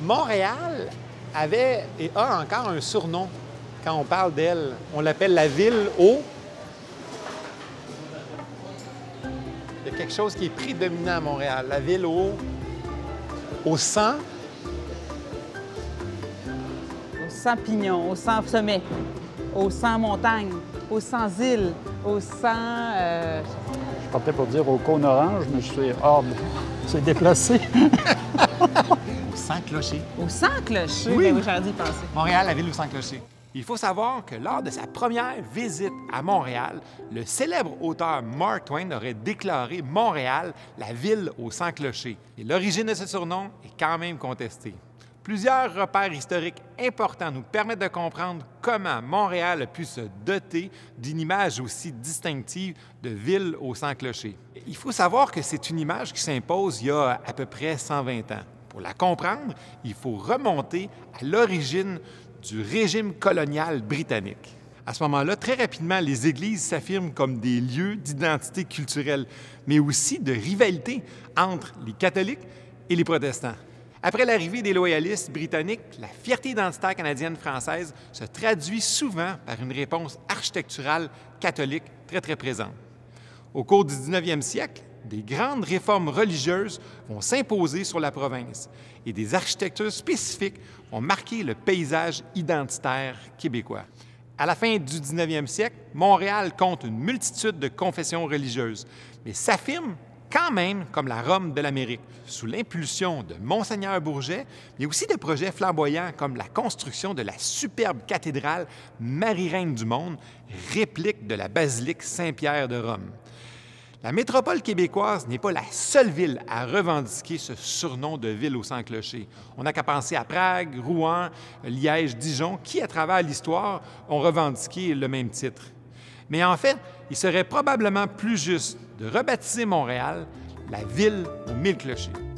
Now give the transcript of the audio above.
Montréal avait et a encore un surnom quand on parle d'elle. On l'appelle la ville au... Il y a quelque chose qui est prédominant à Montréal. La ville au 100... Aux 100 pignons, aux 100 sommets, aux 100 montagnes, aux 100 îles, aux 100... Je partais pour dire au cône orange, mais je suis hors. C'est déplacé. Aux 100 clochers. Aux 100 clochers? Oui. Oui, j'aurais dû y penser. Montréal, la ville aux 100 clochers. Il faut savoir que lors de sa première visite à Montréal, le célèbre auteur Mark Twain aurait déclaré Montréal la ville aux 100 clochers. Et l'origine de ce surnom est quand même contestée. Plusieurs repères historiques importants nous permettent de comprendre comment Montréal a pu se doter d'une image aussi distinctive de ville aux 100 clochers. Il faut savoir que c'est une image qui s'impose il y a à peu près 120 ans. Pour la comprendre, il faut remonter à l'origine du régime colonial britannique. À ce moment-là, très rapidement, les églises s'affirment comme des lieux d'identité culturelle, mais aussi de rivalité entre les catholiques et les protestants. Après l'arrivée des loyalistes britanniques, la fierté identitaire canadienne-française se traduit souvent par une réponse architecturale catholique très présente. Au cours du 19e siècle, des grandes réformes religieuses vont s'imposer sur la province et des architectures spécifiques vont marquer le paysage identitaire québécois. À la fin du 19e siècle, Montréal compte une multitude de confessions religieuses, mais s'affirme quand même comme la Rome de l'Amérique, sous l'impulsion de Monseigneur Bourget, mais aussi de projets flamboyants comme la construction de la superbe cathédrale Marie-Reine du Monde, réplique de la basilique Saint-Pierre de Rome. La métropole québécoise n'est pas la seule ville à revendiquer ce surnom de ville aux 100 clochers. On n'a qu'à penser à Prague, Rouen, Liège, Dijon, qui, à travers l'histoire, ont revendiqué le même titre. Mais en fait, il serait probablement plus juste de rebaptiser Montréal la ville aux 1000 clochers.